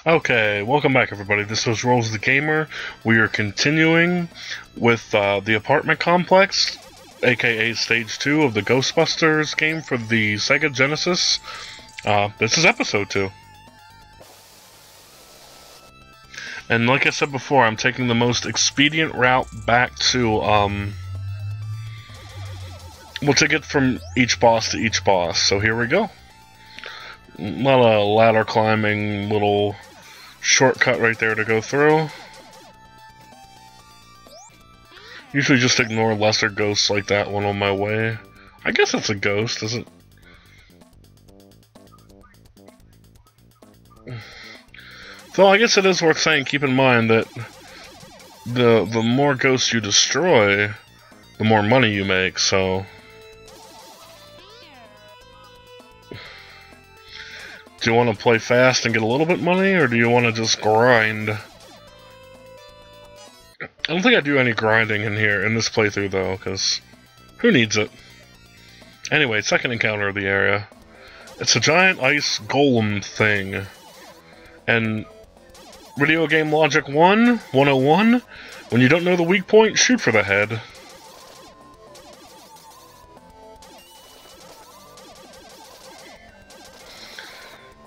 Okay, welcome back everybody. This was RowlesTheGamer. We are continuing with the apartment complex, aka Stage 2 of the Ghostbusters game for the Sega Genesis. This is episode 2. And like I said before, I'm taking the most expedient route back to, we'll take it from each boss to each boss. So here we go. A lot of ladder climbing, little shortcut right there to go through. Usually just ignore lesser ghosts like that one on my way. I guess it's a ghost, isn't it? So I guess it is worth saying, keep in mind that the more ghosts you destroy, the more money you make, so... Do you want to play fast and get a little bit money, or do you want to just grind? I don't think I do any grinding in here, in this playthrough though, because who needs it? Anyway, second encounter of the area. It's a giant ice golem thing. And video game logic 101, when you don't know the weak point, shoot for the head.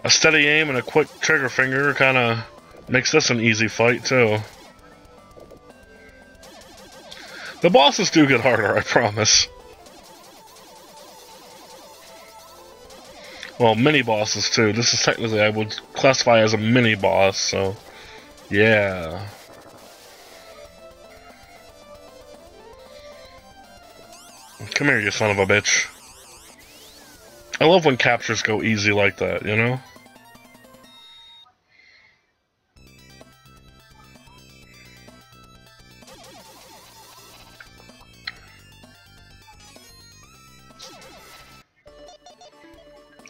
A steady aim and a quick trigger finger kinda makes this an easy fight, too. The bosses do get harder, I promise. Well, mini-bosses, too. This is technically, I would classify as a mini-boss, so... Yeah. Come here, you son of a bitch. I love when captures go easy like that, you know?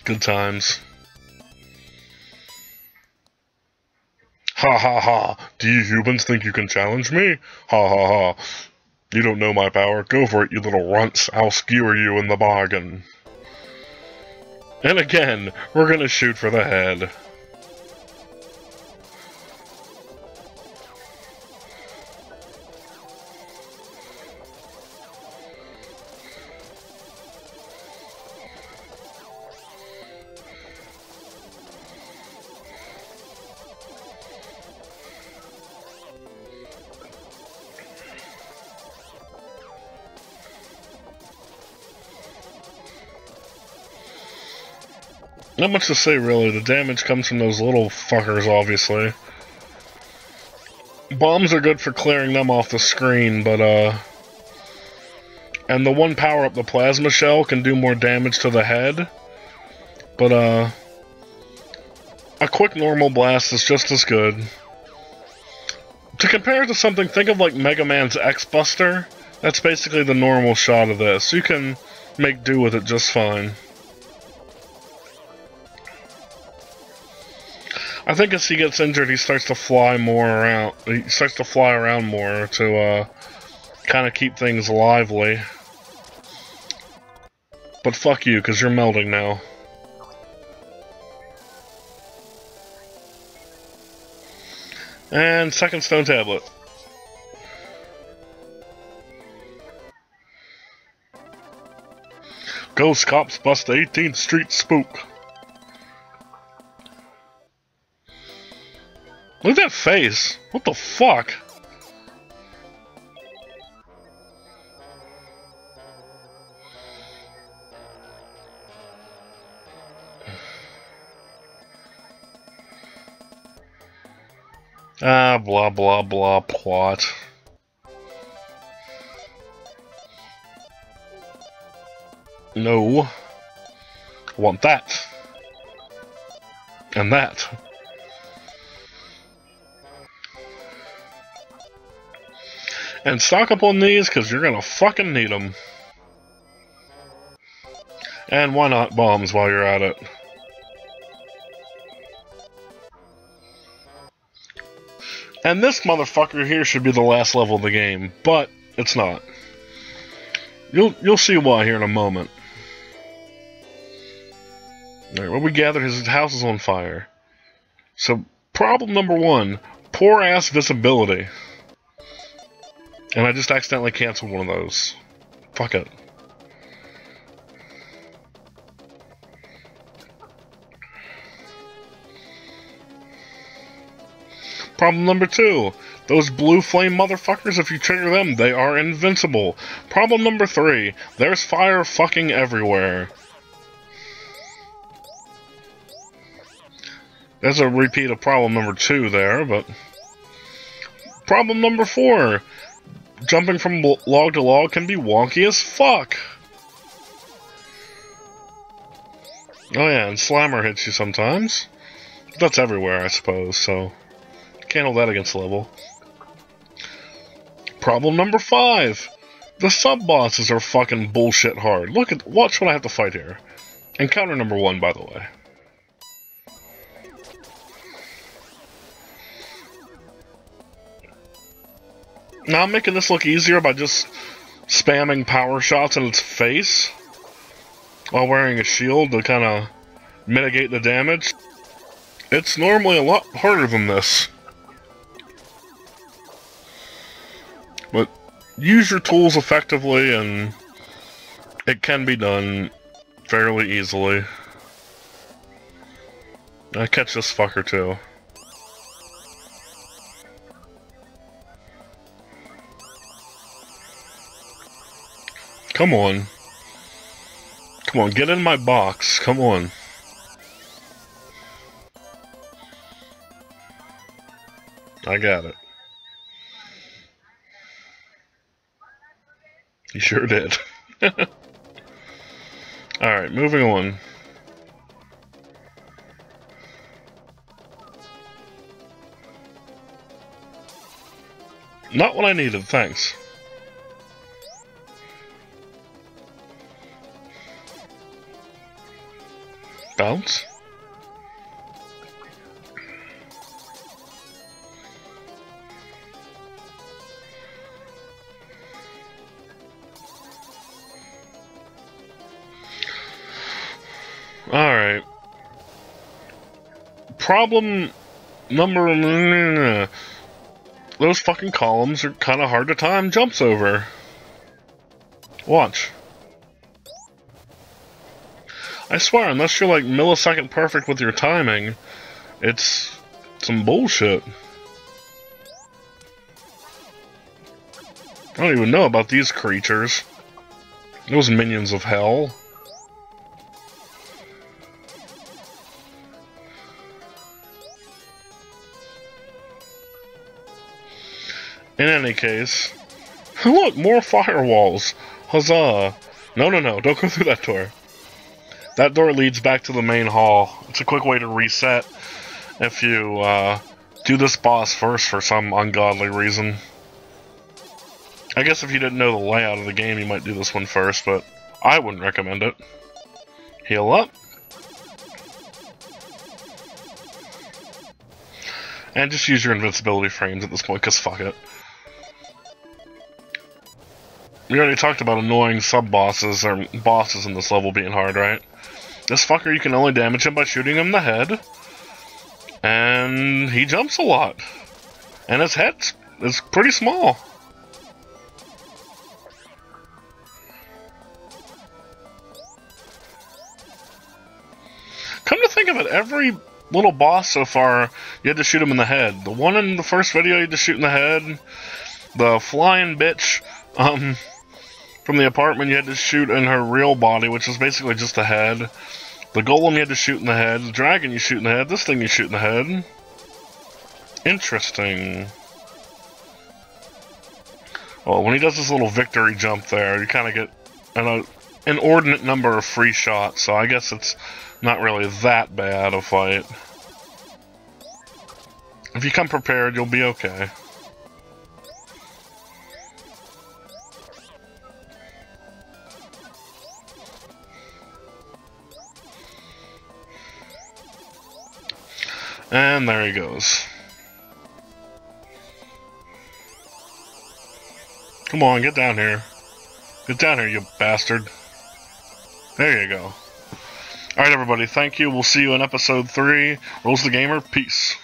Good times. Ha ha ha! Do you humans think you can challenge me? Ha ha ha! You don't know my power. Go for it, you little runts. I'll skewer you in the bargain. And again, we're gonna shoot for the head. Not much to say, really. The damage comes from those little fuckers, obviously. Bombs are good for clearing them off the screen, but, and the one power-up, the plasma shell, can do more damage to the head. But, a quick normal blast is just as good. To compare it to something, think of like Mega Man's X-Buster. That's basically the normal shot of this. You can make do with it just fine. I think as he gets injured, he starts to fly more around. He starts to fly around more to kind of keep things lively. But fuck you, because you're melting now. And second stone tablet. Ghost cops bust the 18th Street spook. Look at that face. What the fuck? Ah, blah blah blah plot. No. I want that. And that. And stock up on these, because you're gonna fucking need them. And why not bombs while you're at it? And this motherfucker here should be the last level of the game, but it's not. You'll see why here in a moment. Alright, well, we gathered his house is on fire. So, Problem number 1, poor ass visibility. And I just accidentally canceled one of those. Fuck it. Problem number 2, those blue flame motherfuckers, if you trigger them, they are invincible. Problem number 3, there's fire fucking everywhere. There's a repeat of problem number 2 there, but... Problem number 4, jumping from log to log can be wonky as fuck. Oh yeah, and Slammer hits you sometimes. That's everywhere, I suppose, so... Can't hold that against level. Problem number 5. The sub-bosses are fucking bullshit hard. Watch what I have to fight here. Encounter number 1, by the way. Now I'm making this look easier by just spamming power shots in its face while wearing a shield to kind of mitigate the damage. It's normally a lot harder than this. But use your tools effectively and it can be done fairly easily. I catch this fucker too. Come on. Come on, get in my box. Come on. I got it. You sure did. Alright, moving on. Not what I needed, thanks. Bounce? Alright. Problem number... Those fucking columns are kind of hard to time jumps over. Watch. I swear, unless you're like millisecond perfect with your timing, it's some bullshit. I don't even know about these creatures. Those minions of hell. In any case... Look, more firewalls! Huzzah! No, don't go through that door. That door leads back to the main hall. It's a quick way to reset if you do this boss first for some ungodly reason. I guess if you didn't know the layout of the game, you might do this one first, but I wouldn't recommend it. Heal up. And just use your invincibility frames at this point, because fuck it. We already talked about annoying sub-bosses, or bosses in this level being hard, right? This fucker, you can only damage him by shooting him in the head. And he jumps a lot. And his head is pretty small. Come to think of it, every little boss so far, you had to shoot him in the head. The one in the first video, you had to shoot in the head. The flying bitch, from the apartment, you had to shoot in her real body, which is basically just the head. The golem you had to shoot in the head. The dragon you shoot in the head. This thing you shoot in the head. Interesting. Well, when he does this little victory jump there, you kind of get an inordinate number of free shots, so I guess it's not really that bad a fight. If you come prepared, you'll be okay. And there he goes. Come on, get down here. Get down here, you bastard. There you go. Alright, everybody, thank you. We'll see you in episode 3. RowlesTheGamer, peace.